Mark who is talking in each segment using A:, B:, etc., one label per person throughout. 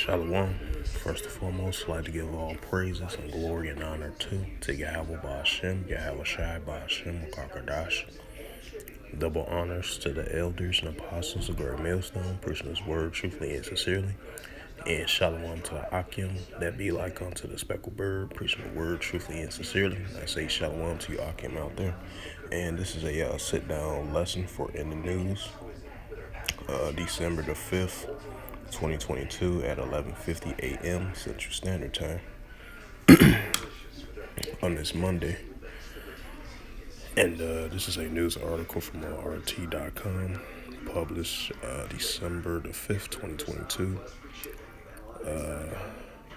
A: Shalom. First and foremost, I'd like to give all praises and glory and honor to Yahweh Ba'Shem, Yahweh Shai Ba'Shem, Kakadash. Double honors to the elders and apostles of Great Millstone, preaching His word truthfully and sincerely. And shalom to the Akim, that be like unto the speckled bird, preaching the word truthfully and sincerely. I say shalom to you Akim out there. And this is a sit-down lesson for In the News, December the 5th, 2022 at 11:50 a.m. Central Standard Time on this Monday. And this is a news article from dollar.Part, published December the 5th, 2022.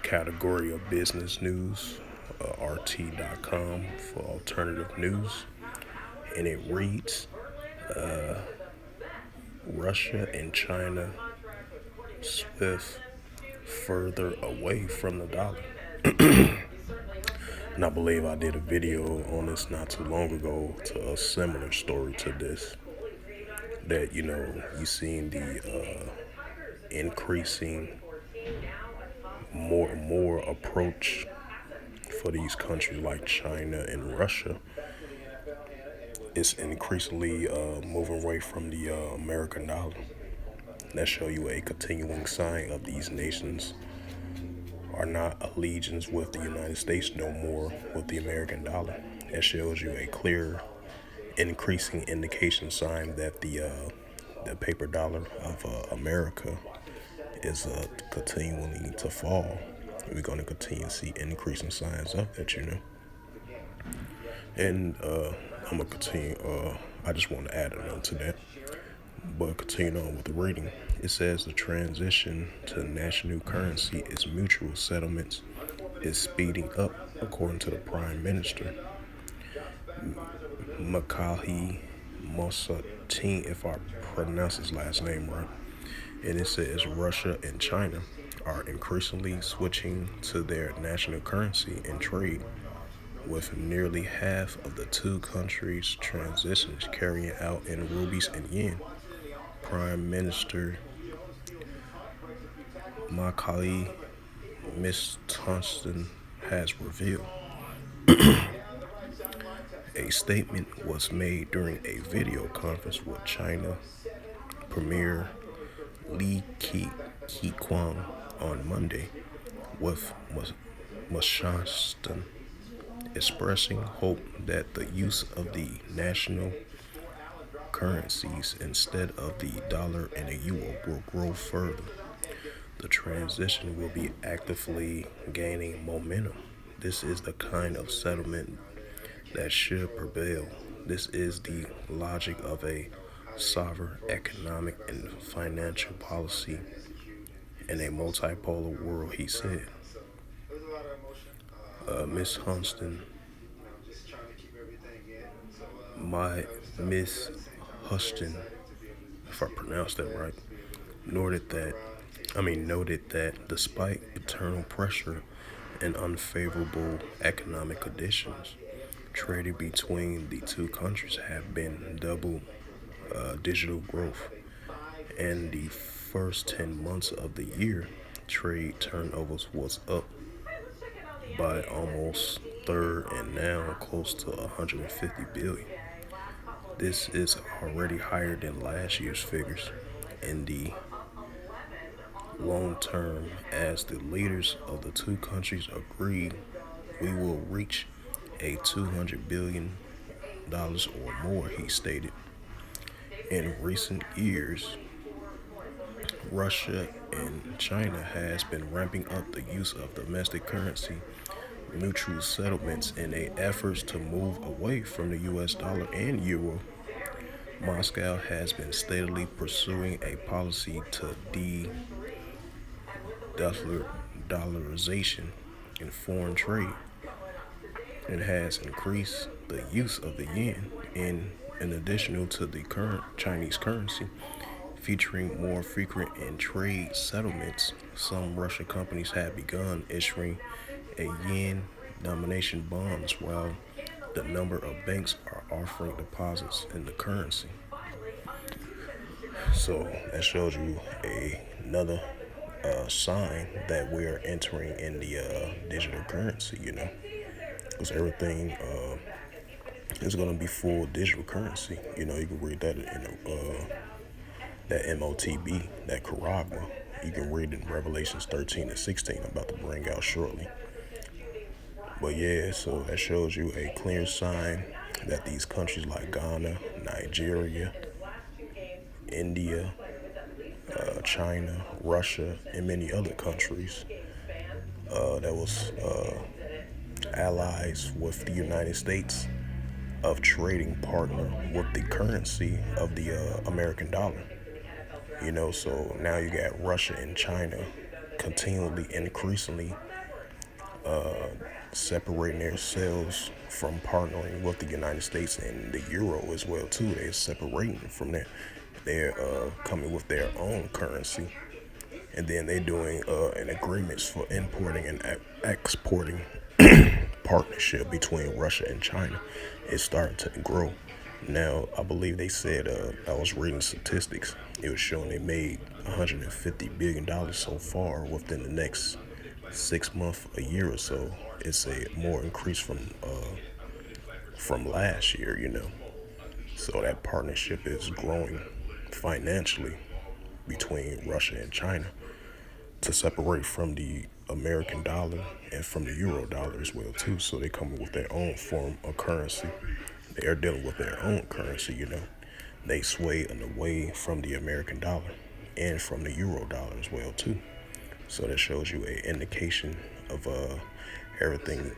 A: Category of business news, rt.com for alternative news. And it reads, Russia and China swift further away from the dollar. And I believe I did a video on this not too long ago to a similar story to this. That, you seen the increasing more approach for these countries like China and Russia. It's increasingly moving away from the American dollar. That show you a continuing sign of these nations are not allegiance with the United States no more with the American dollar. That shows you a clear increasing indication sign that the paper dollar of America is continuing to fall. We're going to continue to see increasing signs of that. And I'm going to continue. I just want to add a note to that. But continue on with the reading. It says the transition to national currency is mutual settlements is speeding up, according to the Prime Minister. Makahi Mosatin, if I pronounce his last name right. And it says Russia and China are increasingly switching to their national currency and trade, with nearly half of the two countries' transitions carrying out in rupees and yen. Prime Minister Macaulay Miss Thompson has revealed. A statement was made during a video conference with China Premier Li Keqiang on Monday, with Washington expressing hope that the use of the national currencies instead of the dollar and the euro will grow further. The transition will be actively gaining momentum. This is the kind of settlement that should prevail. This is the logic of a sovereign economic and financial policy in a multipolar world, he said. Miss Hunston, Miss Huston, if I pronounced that right, noted that despite internal pressure and unfavorable economic conditions, trading between the two countries have been double digital growth. In the first 10 months of the year, trade turnovers was up by almost third and now close to 150 billion. This is already higher than last year's figures. In the long term, as the leaders of the two countries agree, we will reach a $200 billion or more, he stated. In recent years, Russia and China has been ramping up the use of domestic currency mutual settlements in a efforts to move away from the US dollar and euro. Moscow has been steadily pursuing a policy to de-dollarization in foreign trade and has increased the use of the yen in addition to the current Chinese currency, featuring more frequent in trade settlements. Some Russian companies have begun issuing a yen-denominated bonds, while the number of banks are offering deposits in the currency. So that shows you another sign that we're entering in the digital currency, because everything is going to be full digital currency. You can read that in that MOTB, that charagma. You can read in Revelations 13 and 16. I'm about to bring out shortly. But yeah, so that shows you a clear sign that these countries like Ghana, Nigeria, India, China, Russia, and many other countries that was allies with the United States of trading partner with the currency of the American dollar. So now you got Russia and China continually, increasingly separating themselves from partnering with the United States and the euro as well too. They're separating from that. They're coming with their own currency, and then they're doing an agreements for importing and exporting partnership between Russia and China. It's starting to grow. Now, I believe they said, I was reading statistics, it was showing they made $150 billion so far within the next 6 months, a year or so. It's a more increase from last year. So that partnership is growing financially between Russia and China to separate from the American dollar and from the euro dollar as well too. So they come with their own form of currency. They are dealing with their own currency. They sway and away from the American dollar and from the euro dollar as well too. So that shows you an indication of everything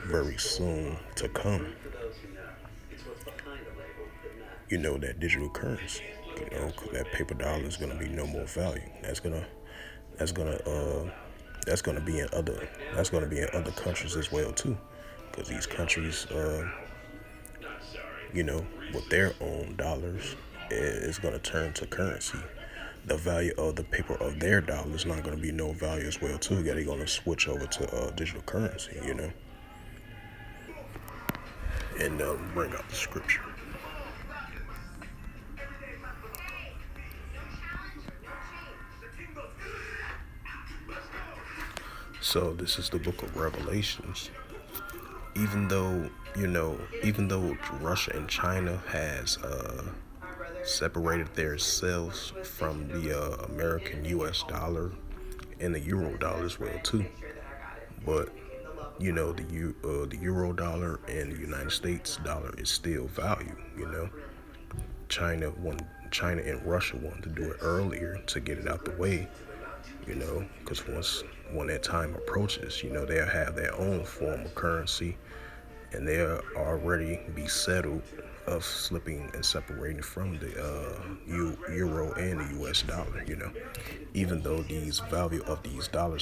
A: very soon to come. That digital currency. 'Cause that paper dollar is gonna be no more value. That's gonna that's gonna be in other that's gonna be in other countries as well too, because these countries, with their own dollars, is gonna turn to currency. The value of the paper of their dollar is not gonna be no value as well too. They're gonna switch over to digital currency. And bring out the scripture. So this is the book of Revelations. Even though even though Russia and China has separated themselves from the American U.S. dollar and the euro dollar as well too, but the euro dollar and the United States dollar is still value. China and Russia wanted to do it earlier to get it out the way. Because when that time approaches, they'll have their own form of currency, and they'll already be settled of slipping and separating from the euro and the U.S. dollar. Even though these value of these dollars